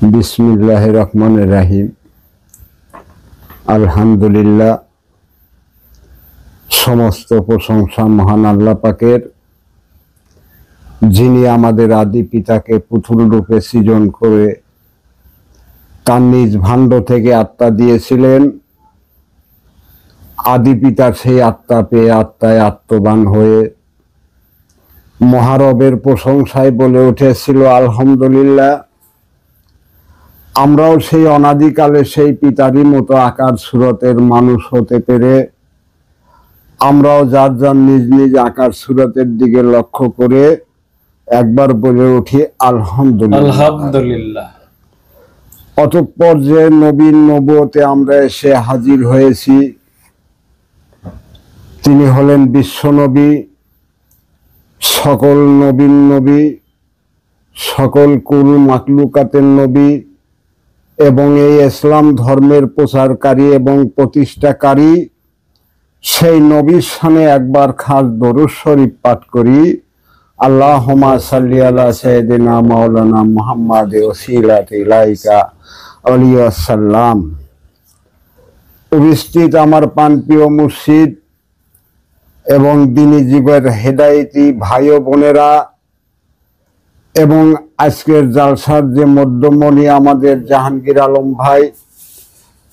বিসমিল্লাহির রহমানির রহিম। আলহামদুলিল্লাহ, সমস্ত প্রশংসা মহান আল্লাহ পাকের, যিনি আমাদের আদি পিতাকে পুতুল রূপে সৃজন করে তার নিজ ভাণ্ড থেকে আত্মা দিয়েছিলেন। আদি পিতার সেই আত্মা পেয়ে আত্মায় আত্মবান হয়ে মহারবের প্রশংসায় বলে উঠেছিল আলহামদুলিল্লাহ। আমরাও সেই অনাদিকালে সেই পিতারই মতো আকার সুরতের মানুষ হতে পেরে আমরাও যার যার নিজ নিজ আকার সুরতের দিকে লক্ষ্য করে একবার বলে উঠি আলহামদুলিল্লাহ। অতঃপর যে নবীন নবুয়তে আমরা এসে হাজির হয়েছি, তিনি হলেন বিশ্বনবী, সকল নবীন নবী, সকল কুল মাকলুকাতের নবী এবং এই ইসলাম ধর্মের প্রচারকারী এবং প্রতিষ্ঠাকারী সেই নবীর সামনে একবার খাস দরুদ শরীফ পাঠ করি। আল্লাহুম্মা সাল্লি আলা সাইয়্যিদিনা মাওলানা মুহাম্মাদ ওয়াসিলাতি ইলাইকা আলাইহি সাল্লাম। উপস্থিত আমার প্রাণপ্রিয় মুর্শিদ এবং দ্বীনি জীবের হেদায়েতি ভাই ও বোনেরা এবং আজকের জালসার যে মধ্যমণি আমাদের জাহাঙ্গীর আলম ভাই,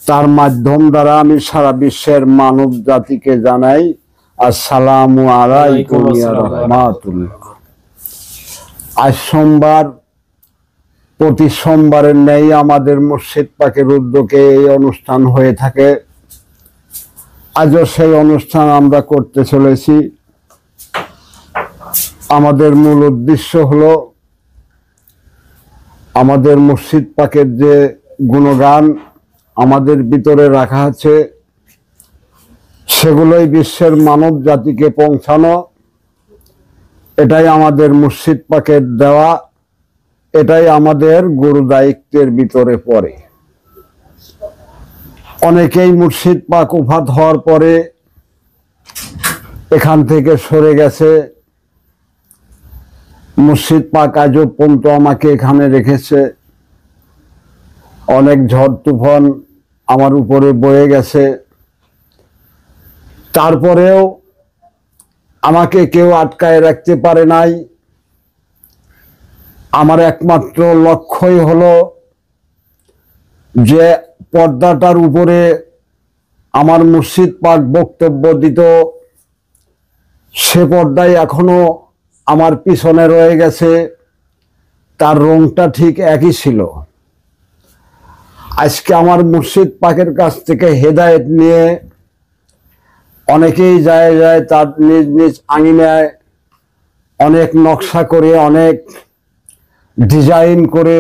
তার মাধ্যম দ্বারা আমি সারা বিশ্বের মানব জাতিকে জানাই আসসালামু আলাইকুম ওয়া রাহমাতুল্লাহ। আজ সোমবার, প্রতি সোমবারের ন্যায় আমাদের মুর্শিদ পাকের উদ্যোগে এই অনুষ্ঠান হয়ে থাকে। আজও সেই অনুষ্ঠান আমরা করতে চলেছি। আমাদের মূল উদ্দেশ্য হলো আমাদের মুর্শিদ পাকের যে গুণগান আমাদের ভিতরে রাখা আছে সেগুলোই বিশ্বের মানব জাতিকে পৌঁছানো। এটাই আমাদের মুর্শিদ পাকের দেওয়া, এটাই আমাদের গুরু দায়িত্বের ভিতরে পড়ে। অনেকেই মুর্শিদ পাক উফাত হওয়ার পরে এখান থেকে সরে গেছে। মুর্শিদ পাক আজও পর্যন্ত আমাকে এখানে রেখেছে। অনেক ঝড় তুফান আমার উপরে বয়ে গেছে, তারপরেও আমাকে কেউ আটকায় রাখতে পারে নাই। আমার একমাত্র লক্ষ্যই হলো যে পর্দাটার উপরে আমার মুর্শিদ পাক বক্তব্য দিত, সে পর্দায় এখনো আমার পিছনে রয়ে গেছে, তার রংটা ঠিক একই ছিল। আজকে আমার মুর্শিদ পাকের কাছ থেকে হেদায়েত নিয়ে অনেকেই যায় তার নিজ নিজ আঙিনায় অনেক নকশা করে, অনেক ডিজাইন করে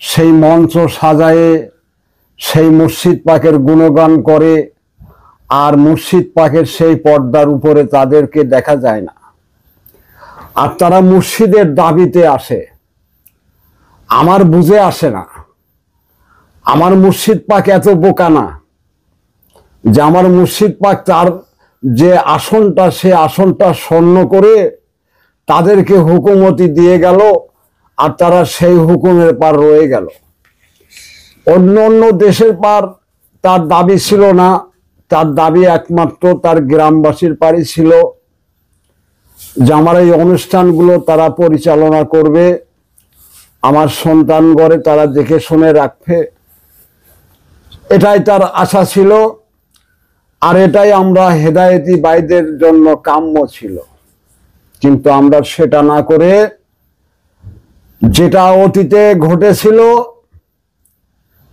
সেই মঞ্চ সাজায়ে সেই মুর্শিদ পাকের গুণগান করে, আর মুর্শিদ পাকের সেই পর্দার উপরে তাদেরকে দেখা যায় না। আর তারা মুর্শিদের দাবিতে আসে, আমার বুঝে আসে না। আমার মুর্শিদ পাক এত বোকা না যে আমার মুর্শিদ পাক তার যে আসনটা, সে আসনটা স্বর্ণ করে তাদেরকে হুকুমতি দিয়ে গেল, আর তারা সেই হুকুমের পার রয়ে গেল। অন্য অন্য দেশের পার তার দাবি ছিল না, তার দাবি একমাত্র তার গ্রামবাসীর পারই ছিল যে আমার এই অনুষ্ঠানগুলো তারা পরিচালনা করবে, আমার সন্তান ঘরে তারা দেখে শুনে রাখবে, এটাই তার আশা ছিল। আর এটাই আমরা হেদায়েতি ভাইদের জন্য কাম্য ছিল। কিন্তু আমরা সেটা না করে যেটা অতীতে ঘটেছিল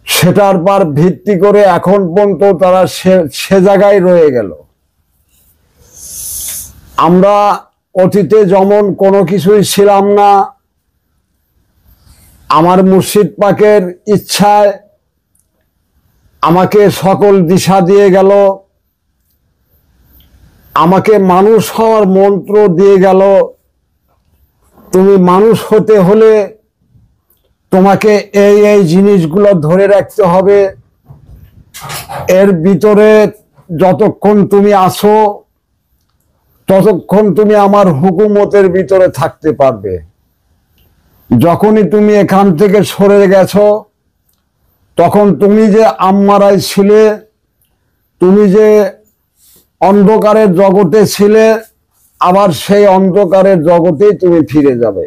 সেটার পর ভিত্তি করে এখন পর্যন্ত তারা সে জায়গায় রয়ে গেল। আমরা অতীতে যেমন কোনো কিছুই ছিলাম না, আমার মুর্শিদ পাকের ইচ্ছায় আমাকে সকল দিশা দিয়ে গেল, আমাকে মানুষ হওয়ার মন্ত্র দিয়ে গেল। তুমি মানুষ হতে হলে তোমাকে এই এই জিনিসগুলো ধরে রাখতে হবে, এর ভিতরে যতক্ষণ তুমি আসো ততক্ষণ তুমি আমার হুকুমতের ভিতরে থাকতে পারবে। যখনই তুমি এখান থেকে সরে গেছো, তখন তুমি যে আম্মারাই ছিলে, তুমি যে অন্ধকারের জগতে ছিলে, আবার সেই অন্ধকারের জগতেই তুমি ফিরে যাবে।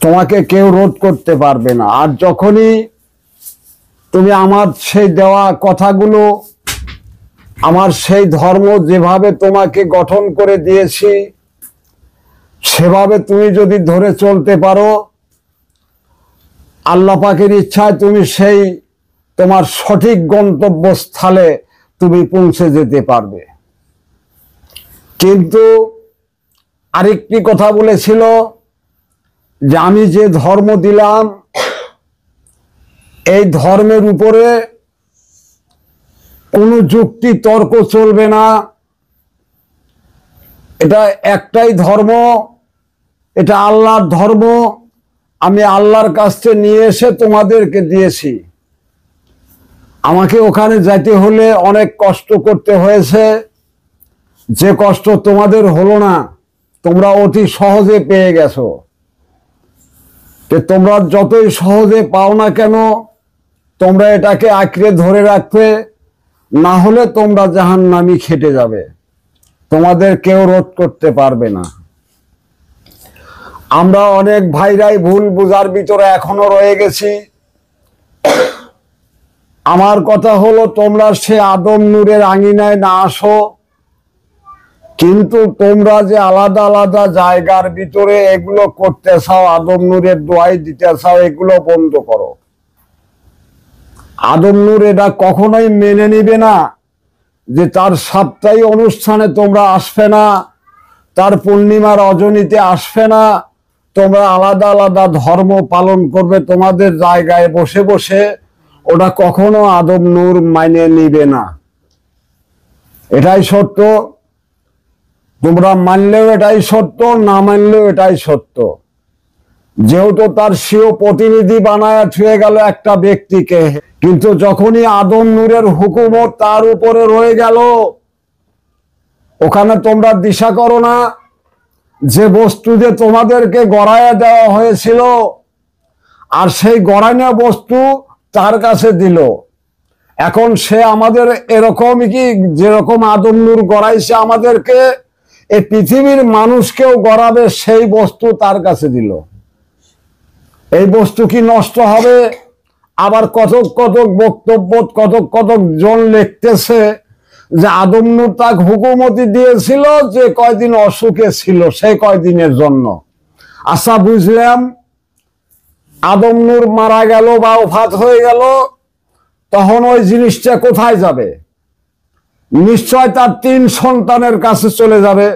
তোমাকে কেউ রোধ করতে পারবে না। আর যখনই তুমি আমার সেই দেওয়া কথাগুলো, আমার সেই ধর্ম যেভাবে তোমাকে গঠন করে দিয়েছি, সেভাবে তুমি যদি ধরে চলতে পারো, আল্লাহ পাকের ইচ্ছায় তুমি সেই তোমার সঠিক গন্তব্যস্থলে তুমি পৌঁছে যেতে পারবে। কিন্তু আরেকটি কথা বলেছিল যে আমি যে ধর্ম দিলাম, এই ধর্মের উপরে কোনো যুক্তি তর্ক চলবে না। এটা একটাই ধর্ম, এটা আল্লাহর ধর্ম। আমি আল্লাহর কাছ থেকে নিয়ে এসে তোমাদেরকে দিয়েছি। আমাকে ওখানে যাইতে হলে অনেক কষ্ট করতে হয়েছে, যে কষ্ট তোমাদের হলো না, তোমরা অতি সহজে পেয়ে গেছো। তোমরা যতই সহজে পাও না কেন, তোমরা এটাকে আঁকড়ে ধরে রাখবে, না হলে তোমরা জাহান্নামী খেটে যাবে। তোমাদের কেউ রোধ করতে পারবে না। আমরা অনেক ভাইরাই ভুল বুঝার ভিতরে এখনো রয়ে গেছি। আমার কথা হলো, তোমরা সে আদম নূরের আঙিনায় না আসো, কিন্তু তোমরা যে আলাদা আলাদা জায়গার ভিতরে এগুলো করতে চাও, আদম নূরের দোয়াই দিতে চাও, এগুলো বন্ধ করো। আদম নূর এটা কখনোই মেনে নিবে না যে তার সাপ্তাহিক অনুষ্ঠানে তোমরা আসবে না, তার পূর্ণিমা রজনীতে আসবে না, তোমরা আলাদা আলাদা ধর্ম পালন করবে তোমাদের জায়গায় বসে বসে। ওটা কখনো আদম নূর মাইনে নিবে না। এটাই সত্য। তোমরা মানলেও এটাই সত্য, না মানলেও এটাই সত্য। যেহেতু তার স্বীয় প্রতিনিধি বানায় ছুঁয়ে গেল একটা ব্যক্তিকে, কিন্তু যখনই আদম নূরের হুকুমত তার উপরে রয়ে গেল, ওখানে তোমরা দিশা করো না যে বস্তু যে তোমাদেরকে গড়াইয়া দেওয়া হয়েছিল, আর সেই গড়াইনা বস্তু তার কাছে দিল। এখন সে আমাদের এরকমই কি, যেরকম আদম নূর গড়াইছে আমাদেরকে, এই পৃথিবীর মানুষকেও গড়াবে, সেই বস্তু তার কাছে দিল। এই বস্তু কি নষ্ট হবে? আবার কতক কতক বক্তব্য, কতক কতক জন লিখতেছে যে আদম নূর তাকে হুকুমতি দিয়েছিল যে কয়দিন অসুখে ছিল, সেই কয়দিনের জন্য। আচ্ছা, বুঝলাম, আদম নূর মারা গেল বা ওফাত হয়ে গেল, তখন ওই জিনিসটা কোথায় যাবে? নিশ্চয় তার 3 সন্তানের কাছে চলে যাবে।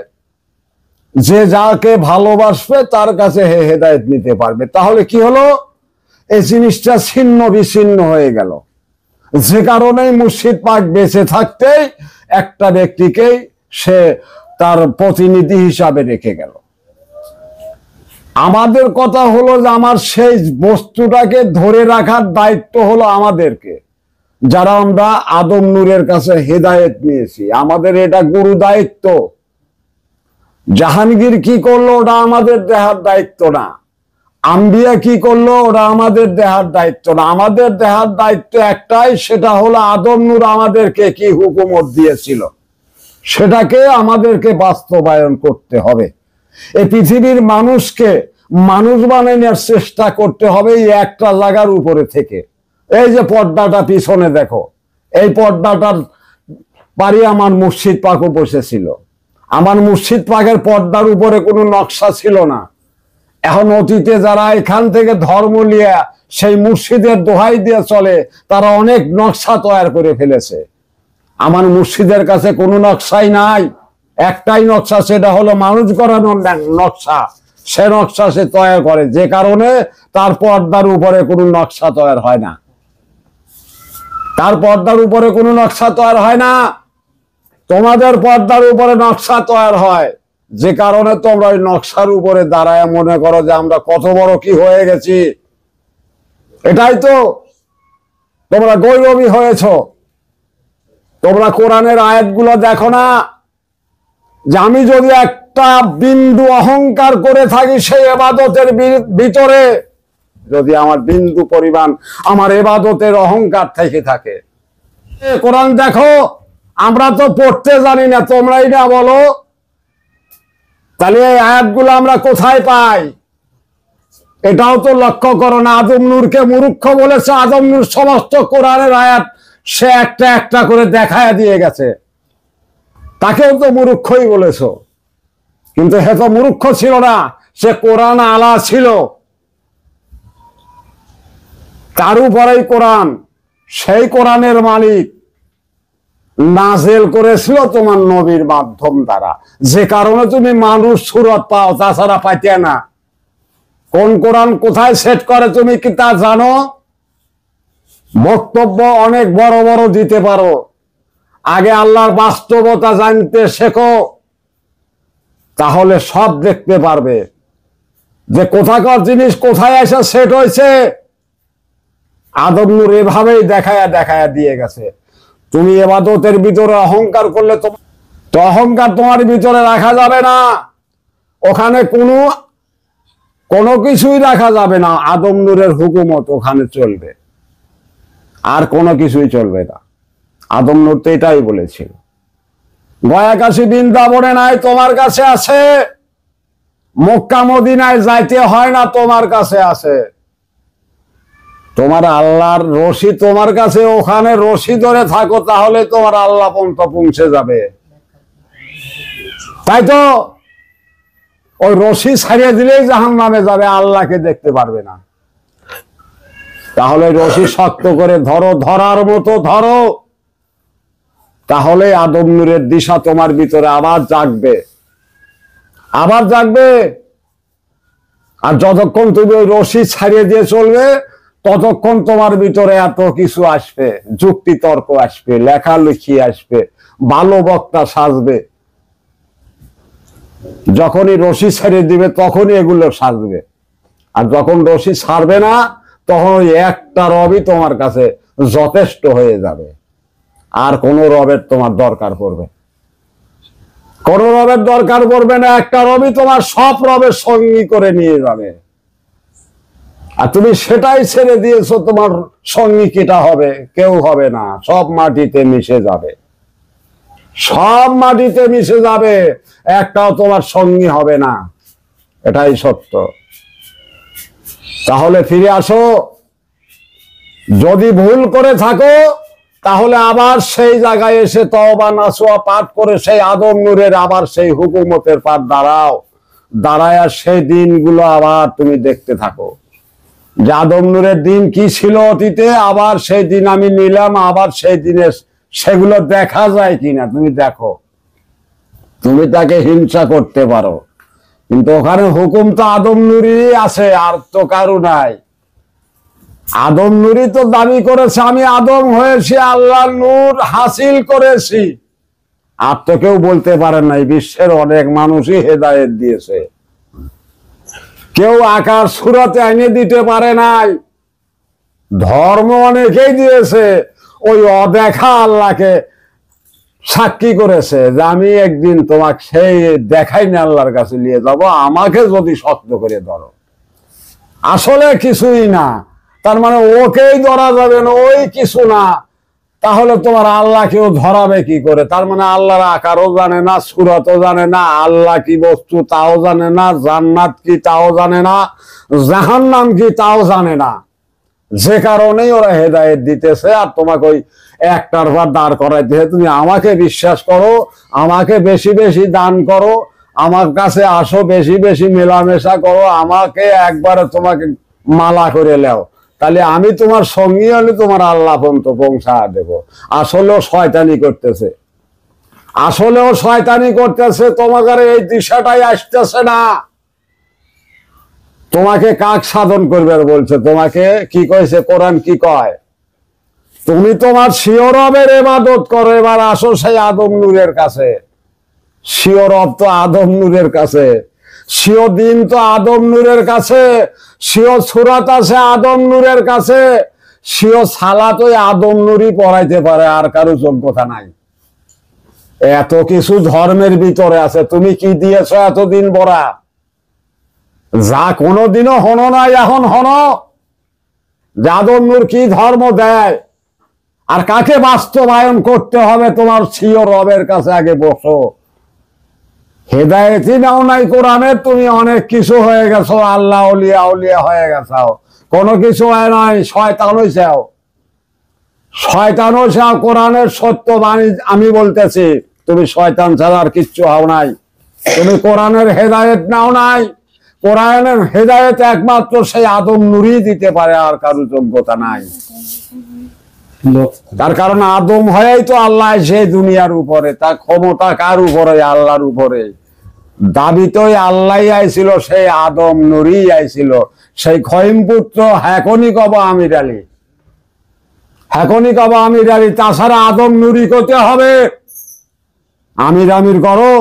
যে যাকে ভালোবাসবে তার কাছে হেদায়েত নিতে পারবে। তাহলে কি হলো? এই জিনিসটা ছিন্ন বিচ্ছিন্ন হয়ে গেল। যে কারণে মুর্শিদ পাক বেঁচে থাকতেই একটা ব্যক্তিকেই সে তার প্রতিনিধি হিসাবে রেখে গেল। আমাদের কথা হলো যে আমার সেই বস্তুটাকে ধরে রাখার দায়িত্ব হলো আমাদেরকে, যারা আমরা আদম নূরের কাছে হেদায়েত নিয়েছি। আমাদের এটা গুরু দায়িত্ব। জাহাঙ্গীর কি করলো ওটা আমাদের দেহার দায়িত্ব না, আম্বিয়া কি করলো ওটা আমাদের দেহার দায়িত্ব না। আমাদের দেহার দায়িত্ব একটাই, সেটা হলো আদম নূর আমাদেরকে কি হুকুমত দিয়েছিল, সেটাকে আমাদেরকে বাস্তবায়ন করতে হবে। এই পৃথিবীর মানুষকে মানুষ বানানোর চেষ্টা করতে হবে এই একটা জায়গার উপরে থেকে। এই যে পর্দাটা পিছনে দেখো, এই পর্দাটার পারি আমার মুর্শিদ পাকও বসেছিল। আমার মুর্শিদ পাকের পর্দার উপরে কোনো নকশা ছিল না। এখন অতীতে যারা এখান থেকে ধর্ম নিয়ে সেই মুর্শিদের দোহাই দিয়ে চলে, তারা অনেক নকশা তৈরি করে ফেলেছে। আমার মুর্শিদের কাছে কোনো নকশাই নাই, একটাই নকশা, সেটা হলো মানুষ গড়ানোর নকশা। সে নকশা সে তৈরি করে, যে কারণে তার পর্দার উপরে কোনো নকশা তৈরি হয় না। তার পর্দার উপরে কোনো নকশা তৈরি হয় না। তোমাদের পর্দার উপরে নকশা তৈরি হয়, যে কারণে তোমরা ওই নকশার উপরে দাঁড়ায় মনে করো যে আমরা কত বড় কি হয়ে গেছি। এটাই তো, তোমরা গৌরবী হয়েছ। তোমরা কোরআনের আয়াতগুলো দেখো না, যে আমি যদি একটা বিন্দু অহংকার করে থাকি সেই ইবাদতের ভিতরে, যদি আমার বিন্দু পরিমাণ আমার ইবাদতের অহংকার থেকে থাকে, কোরআন দেখো, আমরা তো পড়তে জানি না, তোমরাই না বলো, তাহলে এই আয়াতগুলো আমরা কোথায় পাই? এটাও তো লক্ষ্য করো না। আদম নূরকে মূর্খ বলেছে, আদম নূর সমস্ত কোরআনের আয়াত সে একটা একটা করে দেখায় দিয়ে গেছে, তাকেও তো মূর্খই বলেছো। কিন্তু হে তো মূর্খ ছিল না, সে কোরআন আলা ছিল, তার উপরেই কোরআন, সেই কোরআনের মালিক নাজেল করেছিল তোমার নবীর মাধ্যম দ্বারা, যে কারণে তুমি মানুষ সুরত পাও, তাছাড়া পাইতে না। কোন কোরআন কোথায় সেট করে তুমি কি তা জানো? বক্তব্য অনেক বড় বড় দিতে পারো, আগে আল্লাহর বাস্তবতা জানতে শেখো, তাহলে সব দেখতে পারবে যে কোথাকার জিনিস কোথায় এসে সেট হয়েছে। আদম নূর এভাবেই দেখায়া দেখায়া দিয়ে গেছে। তুমি ইবাদতের ভিতরে অহংকার করলে তো অহংকার তোমার ভিতরে রাখা যাবে না, ওখানে কোনো কিছুই রাখা যাবে না। আদম নূরের হুকুমত ওখানে চলবে, আর কোনো কিছুই চলবে না। আদম নূর তো এটাই বলেছিল, গয়াকাশী বৃন্দাবনে নাই, তোমার কাছে আছে। মক্কা মদিনায় যাইতে হয় না, তোমার কাছে আছে। তোমার আল্লাহর রশি তোমার কাছে, ওখানে রশি ধরে থাকো, তাহলে তোমার আল্লাহ পর্যন্ত পৌঁছে যাবে। তাই তো ওই রশি ছাড়িয়ে দিলেই জাহান্নামে যাবে, আল্লাহকে দেখতে পারবে না। তাহলে রশি শক্ত করে ধরো, ধরার মতো ধরো, তাহলে আদম নূরের দিশা তোমার ভিতরে আবার জাগবে, আবার জাগবে। আর যতক্ষণ তুমি ওই রশি ছাড়িয়ে দিয়ে চলবে, ততক্ষণ তোমার ভিতরে এত কিছু আসবে, যুক্তি তর্ক আসবে, লেখালেখি আসবে, ভালো বক্তা সাজবে। যখনই রশি ছাড়িয়ে দিবে তখনই এগুলো সাজবে। আর যখন রশি ছাড়বে না, তখন ওই একটা রবই তোমার কাছে যথেষ্ট হয়ে যাবে, আর কোন রবের তোমার দরকার পড়বে, কোন রবের দরকার পড়বে না। একটা রবই তোমার সব রবের সঙ্গী করে নিয়ে যাবে। আর তুমি সেটাই ছেড়ে দিয়েছো, তোমার সঙ্গী কেটা হবে? কেউ হবে না, সব মাটিতে মিশে যাবে, সব মাটিতে মিশে যাবে, একটাও তোমার সঙ্গী হবে না। এটাই সত্য। তাহলে ফিরে আসো, যদি ভুল করে থাকো তাহলে আবার সেই জায়গায় এসে তওবা নাসুয়া পাঠ করে সেই আদম নূরের আবার সেই হুকুমতের পাঠ দাঁড়াও, দাঁড়ায় সেই দিনগুলো আবার তুমি দেখতে থাকো যে আদম নূরের দিন কি ছিল অতীতে, আবার সেই দিন আমি নিলাম, আবার সেই দিনে সেগুলো দেখা যায় কিনা তুমি দেখো। তুমি তাকে হিংসা করতে পারো, কিন্তু ওখানে হুকুম তো আদম নূরেরই আছে, আর তো কারো নাই। আদম নূরই তো দাবি করেছে আমি আদম হয়েছি, আল্লাহ নূর হাসিল করেছি। আর তো কেউ বলতে পারে নাই, বিশ্বের অনেক মানুষই হেদায়েত দিয়েছে, কেউ আকার সুরাতে এনে দিতে পারে নাই। ধর্ম অনেকেই দিয়েছে, ওই অদেখা আল্লাহকে সাক্ষী করেছে যে আমি একদিন তোমাকে সেই দেখাই না আল্লাহর কাছে নিয়ে যাব, আমাকে যদি শক্ত করে ধরো। আসলে কিছুই না, তার মানে ওকেই ধরা যাবে না, ওই কিছু না। তাহলে তোমার আল্লাহকেও ধরাবে কি করে? তার মানে আল্লাহর আকারও জানে না, সূরতও জানে না, আল্লাহ কি বস্তু তাও জানে না, জান্নাত কি তাও জানে না, জাহান্নাম কি তাও জানে না। যে কারণেই ওরা হেদায়েত দিতেছে, আর তোমাকে ওই একটার পর দাঁড় করাইতে, তুমি আমাকে বিশ্বাস করো, আমাকে বেশি বেশি দান করো, আমার কাছে আসো, বেশি বেশি মেলামেশা করো, আমাকে একবারে তোমাকে মালা করে লেও, তাহলে আমি তোমার সঙ্গী হলে তোমার আল্লাহ পর্যন্ত পৌঁছা দেব। আসলেও শয়তানি করতেছে, আসলেও শয়তানি করতেছে, তোমাদের এই দিশাটাই আসতেছে না। তোমাকে কাক সাধন করবে বলছে, তোমাকে কি কয়েছে কোরআন কি কয়? তুমি তোমার স্বীয় রবের ইবাদত করো। এবার আসো সেই আদম নূরের কাছে, স্বীয় রব তো আদম নূরের কাছে, স্বীয় দিন তো আদম নূরের কাছে, স্বীয় সূরাত আছে আদম নূরের কাছে, স্বীয় সালাত ওই আদম নূরই পড়াইতে পারে, আর কারো যোগ্যতা নাই। এত কিছু ধর্মের ভিতরে আছে, তুমি কি দিয়েছো এতদিন বড়া? যা কোনোদিনও হনো নাই, এখন হনো। আদম নূর কি ধর্ম দেয় আর কাকে বাস্তবায়ন করতে হবে, তোমার ছিও রবের কাছে আগে বসো। হেদায়েতই নাও নাই কোরআনের, তুমি অনেক কিছু হয়ে গেছো, আল্লাহ আউলিয়া আউলিয়া হয়ে গেছো, কোনো কিছু হয় নাই। শয়তান হইছাও, শয়তান হইছাও। কোরআনের সত্য বাণী আমি বলতেছি, তুমি শয়তান ছাড়া আর কিচ্ছু হও নাই। তুমি কোরআনের হেদায়েত নাও নাই। কোরআনের হেদায়েত একমাত্র সেই আদম নূরই দিতে পারে, আর কারো যোগ্যতা নাই। তার কারণ আদম হয়েই তো আল্লাহ সেই দুনিয়ার উপরে, তার ক্ষমতা কার উপরে? আল্লাহর উপরে। দাবি তো আল্লাহ আইছিল, সেই আদম নূরই আইছিল, সেই খয়িম পুত্র হ্যাকনি কব আমির আলী, হ্যাকনি কব আমির আলী। তাছাড়া আদম নূরই করতে হবে। আমির আমির করো।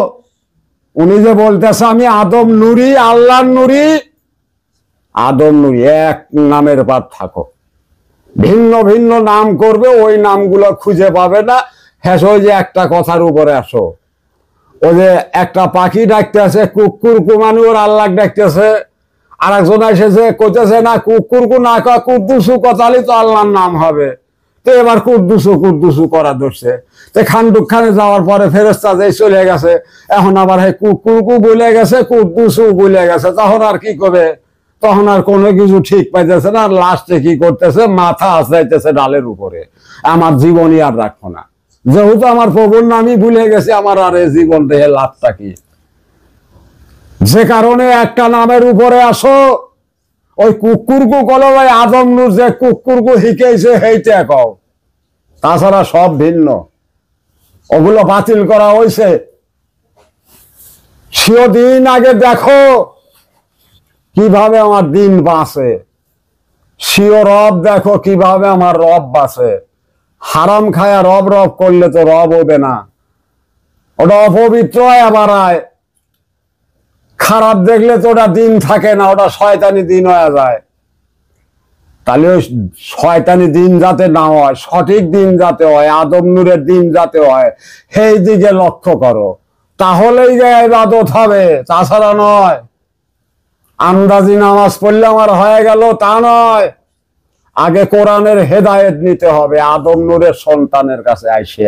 উনি যে বলতেছে আমি আদম নূরী, আল্লাহর নূরী, আদম নূরী এক নামের পার থাকো। ভিন্ন ভিন্ন নাম করবে, ওই নামগুলো খুঁজে পাবে না। হ্যাঁ, ওই যে একটা কথার উপরে আসো, ওই যে একটা পাখি ডাকতেছে কুকুর কুমানি, ওর আল্লাহ ডাকতেছে। আর একজন এসেছে কইতেছে না কুকুরকু না কয় কুদ্দুসু কথালি তো আল্লাহর নাম হবে। তো এবার কুদ্দুসু কুদ্দুসু করা ধরছে। তো খানডুকখানে যাওয়ার পরে ফেরেশতা যেই চলে গেছে, এখন আবার হে কুকুরকু বলে গেছে, কুদ্দুসু বলে গেছে। তখন আর কি করবে? তখন আর কোনো কিছু ঠিক পাইতেছে না। আর লাস্টে কি করতেছে? মাথা আছড়াইতেছে ডালের উপরে, আমার জীবনই আর রাখবো না। যেহেতু আমার প্রভুর নামই ভুলে গেছে, আমার আর এই জীবন দেহে লাভটা কি? যে কারণে একটা নামের উপরে আসো। ওই কুকুরকু কলো ভাই আদম নূর যে কুকুরকু শিখেছে সেইটা কও, তাছাড়া সব ভিন্ন। ওগুলো বাতিল করা হয়েছে। সেও দিন আগে দেখো কিভাবে আমার দিন বাঁচে, সেও রব দেখো কিভাবে আমার রব বাঁচে। হারাম খায়া রব রব করলে তো রব হবে না, ওটা অপবিত্র আবার আয়। খারাপ দেখলে তো ওটা দিন থাকে না, ওটা শয়তানি দিন হয়ে যায়। তাহলে ওই শয়তানি দিন যাতে না হয়, সঠিক দিন যাতে হয়, আদম নূরের দিন যাতে হয়, সেই দিকে লক্ষ্য করো, তাহলেই যে ইবাদত হবে, তাছাড়া নয়। আন্দাজি নামাজ পড়লে আমার হয়ে গেল তা নয়। আগে কোরআনের হেদায়েত নিতে হবে আদম নূরের সন্তানের কাছে আইসে।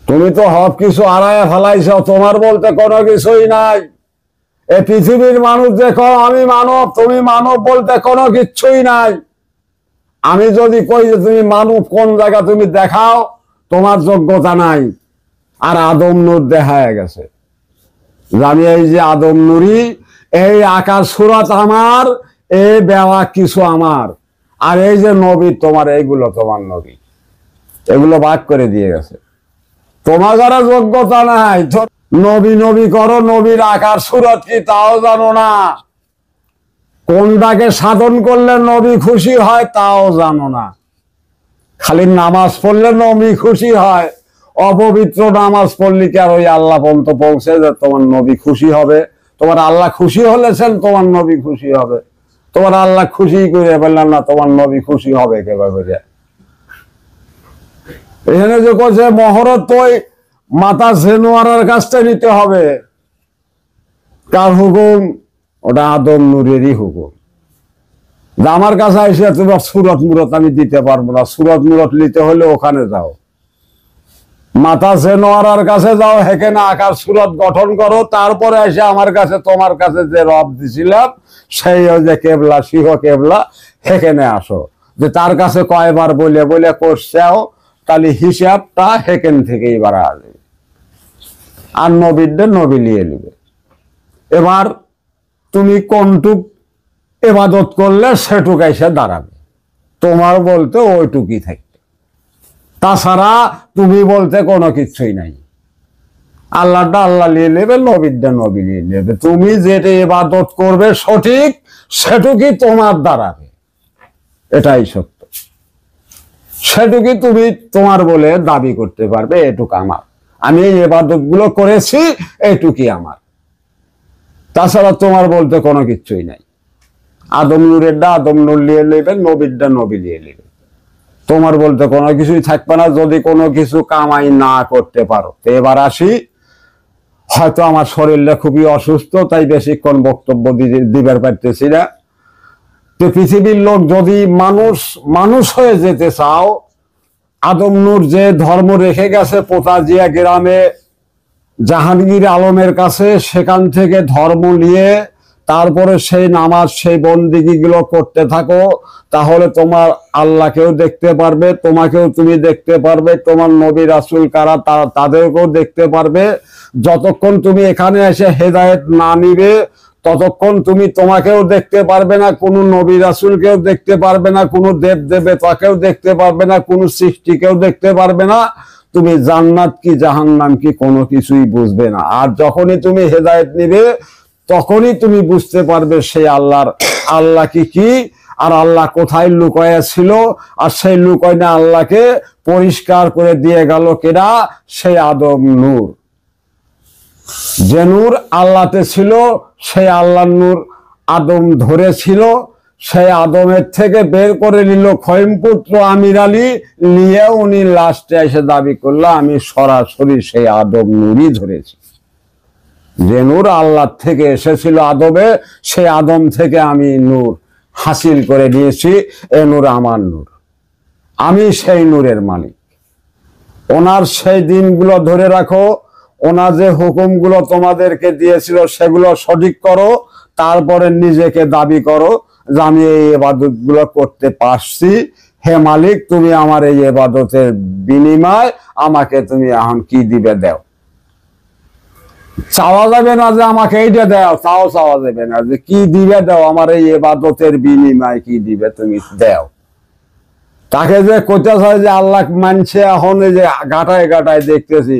তুমি তো সব কিছু হারায় ফেলাইছ, তোমার বলতে কোনো কিছুই নাই। এই পৃথিবীর মানুষ দেখো আমি মানব, তুমি মানব বলতে কোনো কিচ্ছুই নাই। আমি যদি কই যে তুমি মানব, কোন জায়গা তুমি দেখাও, তোমার যোগ্যতা নাই। আর আদম নূর দেখা গেছে, জানি এই যে আদম নূরই, এই আকাশ সুরাত আমার, এই বেওয়া কিছু আমার, আর এই যে নবী তোমার, এইগুলো তোমার নবী, এগুলো ভাগ করে দিয়ে গেছে। তোমার যারা যোগ্যতা নাই, নবী নবী করো, নবীর আকার সুরত কি তাও জানো না, কোনটাকে সাধন করলে নবী খুশি হয় তাও জানো না। খালি নামাজ পড়লে নবী খুশি হয়, অপবিত্র নামাজ পড়লি কি আর ওই আল্লাহ পর্যন্ত পৌঁছে যে তোমার নবী খুশি হবে? তোমার আল্লাহ খুশি হলেছেন, তোমার নবী খুশি হবে? তোমার আল্লাহ খুশি করে বললাম না, তোমার নবী খুশি হবে কেভাবে? এখানে যে করছে মহরত, তো মাতা জেনোয়ারের কাছটা নিতে হবে। কার হুকুম? ওটা আদম নূরেরই হুকুম। আমার কাছে এসে তোমার সুরত মুরত আমি দিতে পারবো না, সুরত মুরত নিতে হলে ওখানে যাও, মাতা জেনোয়ারের কাছে যাও, হেকেনে আকার সুরত গঠন করো, তারপরে এসে আমার কাছে, তোমার কাছে যে রব দিছিলাম সেই যে কেবলা, সিংহ কেবলা, হেকেনে আসো। যে তার কাছে কয়বার বলে বলে করছেও, তাহলে হিসাবটা হেকেন থেকেই বাড়া আসবে। আর নবীদের নবী নিয়ে নিবে। এবার তুমি কোনটুক ইবাদত করলে সেটুক এসে দাঁড়াবে, তোমার বলতে ওইটুকুই থাকবে। তাছাড়া তুমি বলতে কোনো কিছুই নাই। আল্লাহটা আল্লাহ নিয়ে নেবে, নবীরটা নবী নিয়ে নেবে। তুমি যেটা ইবাদত করবে সঠিক, সেটুকুই তোমার দাঁড়াবে, এটাই সত্য। সেটুকুই তুমি তোমার বলে দাবি করতে পারবে, এটুকু আমার, আমি এই ইবাদত গুলো করেছি, এইটুকুই আমার। তাছাড়া তোমার বলতে কোনো কিছুই নাই। আদম নূরেরটা আদম নূর নিয়ে নেবে, নবীরটা নবী নিয়ে নেবে। তোমার বলতে কোনো কিছুই থাকবে না যদি কোনো কিছু কামাই না করতে পারো। তো এবার আসি, হয়তো আমার শরীরটা খুবই অসুস্থ, তাই বেশিক্ষণ বক্তব্য দিবার পারতেছি না। তো পৃথিবীর লোক যদি মানুষ হয়ে যেতে চাও, আদম নূর যে ধর্ম রেখে গেছে পোতাজিয়া গ্রামে জাহাঙ্গীর আলমের কাছে, সেখান থেকে ধর্ম নিয়ে তারপরে সেই নামাজ সেই বন্দিগি গুলো করতে থাকো, তাহলে তোমার আল্লাহকেও দেখতে পারবে, তোমাকেও তুমি দেখতে পারবে, তোমার নবী রাসূল কারা তাদেরকেও দেখতে পারবে। যতক্ষণ তুমি এখানে এসে হেদায়েত না নিবে ততক্ষণ তুমি তোমাকেও দেখতে পারবে না, কোনো নবী রাসূলকেও দেখতে পারবে না, কোনো দেব দেবতাকেও দেখতে পারবে না, কোনো সৃষ্টিকেও দেখতে পারবে না। তুমি জান্নাত কি জাহান্নাম কি কোনো কিছুই বুঝবে না। আর যখনই তুমি হেদায়েত নিবে তখনই তুমি বুঝতে পারবে সেই আল্লাহ কি আর আল্লাহ কোথায় লুকায়া ছিল। আর সেই লুকায়না আল্লাহকে পরিষ্কার করে দিয়ে গেল কেনা, সেই আদম নূর। যে নূর আল্লাহতে ছিল সেই আল্লাহ নূর আদম ধরেছিল, সেই আদমের থেকে বের করে নিল খয়মপুত্র আমির আলী, নিয়ে উনি লাস্টে এসে দাবি করলো আমি সরাসরি সেই আদম নূরই ধরেছি। যে নূর আল্লাহ থেকে এসেছিল আদমে, সেই আদম থেকে আমি নূর হাসিল করে নিয়েছি। এ নূর আমার নূর, আমি সেই নূরের মালিক। ওনার সেই দিনগুলো ধরে রাখো, ওনার যে হুকুমগুলো তোমাদেরকে দিয়েছিল সেগুলো সঠিক করো, তারপরে নিজেকে দাবি করো যে আমি এই ইবাদত গুলো করতে পারছি। হে মালিক, তুমি আমার এই ইবাদতের বিনিময় আমাকে তুমি এখন কি দিবে দাও। চাওয়া যাবে না যে আমাকে এইটা দাও, চাওয়া যাবে না যে কি দিবে দাও, আমার এই ইবাদতের বিনিময় কি দিবে তুমি দাও। তাকে যে কইতে চায় যে আল্লাহ মানছে, এখন এই যে গাটায় গাটায় দেখতেছি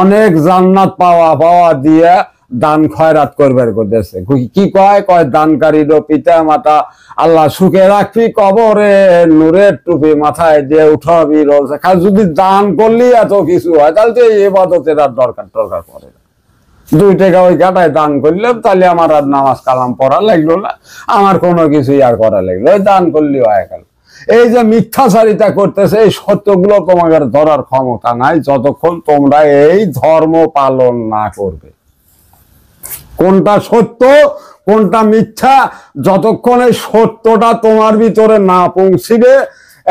অনেক জান্নাত পাওয়া দিয়ে দান খয়রাত করবার করতেছে। কি কয় দানকারীর পিতা মাতা আল্লাহ সুখে রাখবি, কবরে নূরের টুপি মাথায় দিয়ে উঠাবি রোজ। যদি দান করলি এত কিছু হয়, তাহলে তো এই ইবাদতের আর দরকার পড়ে না। 2 টাকা ওই গাটায় দান করলাম, তাহলে আমার আর নামাজ কালাম পড়া লাগলো না, আমার কোনো কিছুই আর করা লাগলো, ওই দান করলি হয়ে গেল। এই যে মিথ্যাচারিতা করতেছে, এই সত্যগুলো তোমাদের ধরার ক্ষমতা নাই যতক্ষণ তোমরা এই ধর্ম পালন না করবে। কোনটা সত্য কোনটা মিথ্যা, যতক্ষণ এই সত্যটা তোমার ভিতরে না পৌঁছিবে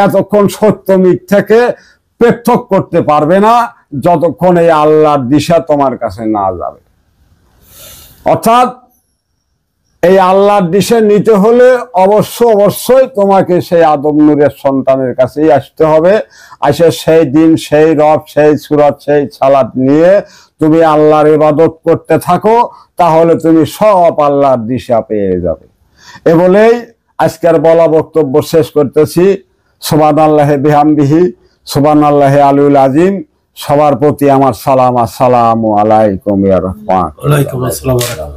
এতক্ষণ সত্য মিথ্যাকে পৃথক করতে পারবে না, যতক্ষণ এই আল্লাহর দিশা তোমার কাছে না যাবে। অর্থাৎ এই আল্লাহর দিশা নিতে হলে অবশ্যই তোমাকে সেই আদম নূরের সন্তানের কাছেই আসতে হবে। আসে সেই দিন সেই রব সেই সূরত সেই সালাত নিয়ে তুমি আল্লাহর ইবাদত করতে থাকো, তাহলে তুমি সব আল্লাহর দিশা পেয়ে যাবে। এ বলেই আজকের বলা বক্তব্য শেষ করতেছি। সুবহানাল্লাহি বিহামদিহি, সুবহানাল্লাহি আলিউল আযীম। সবার প্রতি আমার সালাম, আসসালামু আলাইকুম ইয়া রাহমাতুল্লাহ।